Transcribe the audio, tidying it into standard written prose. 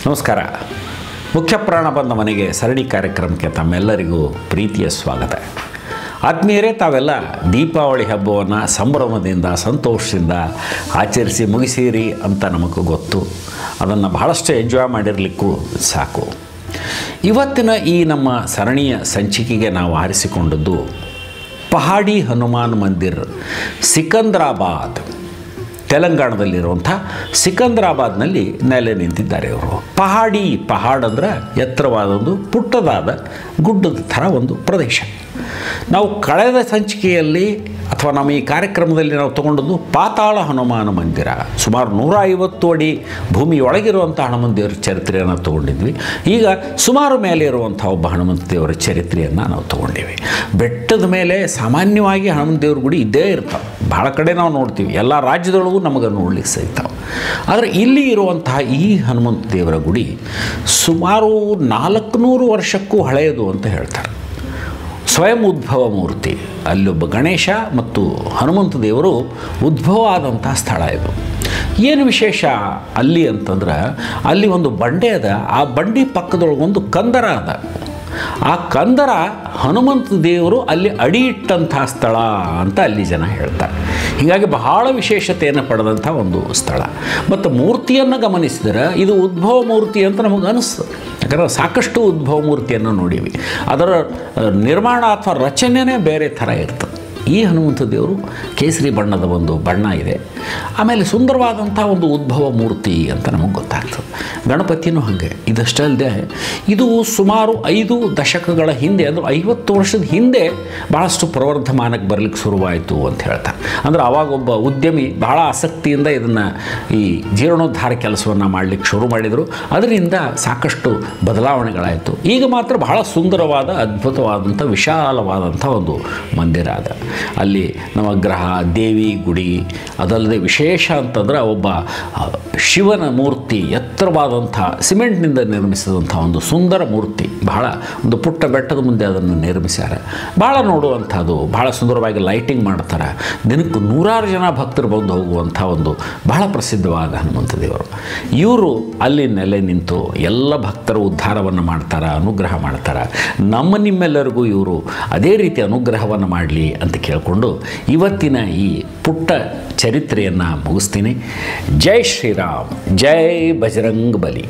ನಮಸ್ಕಾರ. ಮುಖ್ಯ ಪ್ರಾಣ ಬಂದ ಮನೆಗೆ ಸರಣಿ ಕಾರ್ಯಕ್ರಮಕ್ಕೆ ತಮ್ಮೆಲ್ಲರಿಗೂ ಪ್ರೀತಿಯ ಸ್ವಾಗತ. ಆತ್ಮೀಯರೇ, ತಾವೆಲ್ಲ ದೀಪಾವಳಿ ಹಬ್ಬವನ್ನು ಸಂಭ್ರಮದಿಂದ ಸಂತೋಷದಿಂದ ಆಚರಿಸಿ ಮುಗಿಸಿರಿ ಅಂತ ನಮಗೂ ಗೊತ್ತು. ಅದನ್ನು ಬಹಳಷ್ಟು ಎಂಜಾಯ್ ಮಾಡಿರಲಿಕ್ಕೂ ಸಾಕು. ಇವತ್ತಿನ ಈ ನಮ್ಮ ಸರಣಿಯ ಸಂಚಿಕೆಗೆ ನಾವು ಆರಿಸಿಕೊಂಡದ್ದು ಪಹಾಡಿ ಹನುಮಾನ್ ಮಂದಿರ್, ಸಿಕಂದ್ರಾಬಾದ್, ತೆಲಂಗಾಣದಲ್ಲಿರುವಂಥ ಸಿಕಂದ್ರಾಬಾದ್ನಲ್ಲಿ ನೆಲೆ ನಿಂತಿದ್ದಾರೆ ಇವರು. ಪಹಾಡ್ ಅಂದರೆ ಎತ್ತರವಾದೊಂದು ಪುಟ್ಟದಾದ ಗುಡ್ಡದ ಥರ ಒಂದು ಪ್ರದೇಶ. ನಾವು ಕಳೆದ ಸಂಚಿಕೆಯಲ್ಲಿ ಅಥವಾ ನಮ್ಮ ಈ ಕಾರ್ಯಕ್ರಮದಲ್ಲಿ ನಾವು ತಗೊಂಡದ್ದು ಪಾತಾಳ ಹನುಮಾನ ಮಂದಿರ, ಸುಮಾರು 150 ಅಡಿ ಭೂಮಿಯೊಳಗಿರುವಂಥ ಹನುಮಂತ ದೇವರ ಚರಿತ್ರೆಯನ್ನು ತೊಗೊಂಡಿದ್ವಿ. ಈಗ ಸುಮಾರು ಮೇಲೆ ಇರುವಂಥ ಒಬ್ಬ ಹನುಮಂತ ದೇವರ ಚರಿತ್ರೆಯನ್ನು ನಾವು ತೊಗೊಂಡಿವಿ. ಬೆಟ್ಟದ ಮೇಲೆ ಸಾಮಾನ್ಯವಾಗಿ ಹನುಮಂತ ದೇವ್ರ ಗುಡಿ ಇದ್ದೇ ಇರ್ತಾವೆ. ಭಾಳ ಕಡೆ ನಾವು ನೋಡ್ತೀವಿ, ಎಲ್ಲ ರಾಜ್ಯದೊಳಗೂ ನಮಗೆ ನೋಡ್ಲಿಕ್ಕೆ ಸಿಗ್ತಾವೆ. ಆದರೆ ಇಲ್ಲಿ ಇರುವಂತಹ ಈ ಹನುಮಂತ ದೇವರ ಗುಡಿ ಸುಮಾರು 400 ವರ್ಷಕ್ಕೂ ಹಳೆಯದು ಅಂತ ಹೇಳ್ತಾರೆ. ಸ್ವಯಂ ಉದ್ಭವ ಮೂರ್ತಿ. ಅಲ್ಲೊಬ್ಬ ಗಣೇಶ ಮತ್ತು ಹನುಮಂತ ದೇವರು ಉದ್ಭವ ಆದಂಥ ಸ್ಥಳ ಇದು. ಏನು ವಿಶೇಷ ಅಲ್ಲಿ ಅಂತಂದ್ರೆ, ಅಲ್ಲಿ ಒಂದು ಬಂಡೆ ಅದ, ಆ ಬಂಡಿ ಪಕ್ಕದೊಳಗೊಂದು ಕಂದರ ಅದ. ಆ ಕಂದರ ಹನುಮಂತ ದೇವರು ಅಲ್ಲಿ ಅಡಿ ಇಟ್ಟಂಥ ಸ್ಥಳ ಅಂತ ಅಲ್ಲಿ ಜನ ಹೇಳ್ತಾರೆ. ಹೀಗಾಗಿ ಬಹಳ ವಿಶೇಷತೆಯನ್ನು ಪಡೆದಂಥ ಒಂದು ಸ್ಥಳ. ಮತ್ತು ಮೂರ್ತಿಯನ್ನು ಗಮನಿಸಿದರೆ ಇದು ಉದ್ಭವ ಮೂರ್ತಿ ಅಂತ ನಮಗೆ ಅನಿಸ್ತು. ಯಾಕಂದರೆ ಸಾಕಷ್ಟು ಉದ್ಭವ ಮೂರ್ತಿಯನ್ನು ನೋಡೀವಿ. ಅದರ ನಿರ್ಮಾಣ ಅಥವಾ ರಚನೆಯೇ ಬೇರೆ ಥರ ಇರ್ತದೆ. ಈ ಹನುಮಂತ ದೇವರು ಕೇಸರಿ ಬಣ್ಣದ ಒಂದು ಬಣ್ಣ ಇದೆ. ಆಮೇಲೆ ಸುಂದರವಾದಂಥ ಒಂದು ಉದ್ಭವ ಮೂರ್ತಿ ಅಂತ ನಮಗೆ ಗೊತ್ತಾಗ್ತದೆ. ಗಣಪತಿಯೂ ಹಾಗೆ. ಇದಷ್ಟೇ ಅಲ್ಲದೆ ಇದು ಸುಮಾರು 5 ದಶಕಗಳ ಹಿಂದೆ, ಅಂದರೆ 50 ವರ್ಷದ ಹಿಂದೆ ಭಾಳಷ್ಟು ಪ್ರವರ್ಧಮಾನಕ್ಕೆ ಬರಲಿಕ್ಕೆ ಶುರುವಾಯಿತು ಅಂತ ಹೇಳ್ತಾರೆ. ಅಂದರೆ ಆವಾಗ ಒಬ್ಬ ಉದ್ಯಮಿ ಭಾಳ ಆಸಕ್ತಿಯಿಂದ ಇದನ್ನು ಈ ಜೀರ್ಣೋದ್ಧಾರ ಕೆಲಸವನ್ನು ಮಾಡಲಿಕ್ಕೆ ಶುರು ಮಾಡಿದರು. ಅದರಿಂದ ಸಾಕಷ್ಟು ಬದಲಾವಣೆಗಳಾಯಿತು. ಈಗ ಮಾತ್ರ ಬಹಳ ಸುಂದರವಾದ, ಅದ್ಭುತವಾದಂಥ, ವಿಶಾಲವಾದಂಥ ಒಂದು ಮಂದಿರ ಅದ. ಅಲ್ಲಿ ನವಗ್ರಹ, ದೇವಿ ಗುಡಿ, ಅದಲ್ಲದೆ ವಿಶೇಷ ಅಂತಂದ್ರೆ ಒಬ್ಬ ಶಿವನ ಮೂರ್ತಿ, ಎತ್ತರವಾದಂಥ ಸಿಮೆಂಟ್ನಿಂದ ನಿರ್ಮಿಸಿದಂಥ ಒಂದು ಸುಂದರ ಮೂರ್ತಿ. ಬಹಳ ಒಂದು ಪುಟ್ಟ ಬೆಟ್ಟದ ಮುಂದೆ ಅದನ್ನು ನಿರ್ಮಿಸ್ಯಾರ. ಭಾಳ ನೋಡುವಂಥದ್ದು, ಭಾಳ ಸುಂದರವಾಗಿ ಲೈಟಿಂಗ್ ಮಾಡ್ತಾರೆ. ದಿನಕ್ಕೆ 100 ಜನ ಭಕ್ತರು ಬಂದು ಹೋಗುವಂಥ ಒಂದು ಬಹಳ ಪ್ರಸಿದ್ಧವಾದ ಹನುಮಂತ ದೇವರು. ಇವರು ಅಲ್ಲಿ ನೆಲೆ ನಿಂತು ಎಲ್ಲ ಭಕ್ತರ ಉದ್ಧಾರವನ್ನು ಮಾಡ್ತಾರೆ, ಅನುಗ್ರಹ ಮಾಡ್ತಾರೆ. ನಿಮ್ಮೆಲ್ಲರಿಗೂ ಇವರು ಅದೇ ರೀತಿ ಅನುಗ್ರಹವನ್ನು ಮಾಡಲಿ ಅಂತ ಕೇಳಿಕೊಂಡು ಇವತ್ತಿನ ಈ ಪುಟ್ಟ ಚರಿತ್ರೆಯನ್ನು ಮುಗಿಸ್ತೀನಿ. ಜೈ ಶ್ರೀರಾಮ್, ಜೈ ಬಜರಂಗ ಬಲಿ.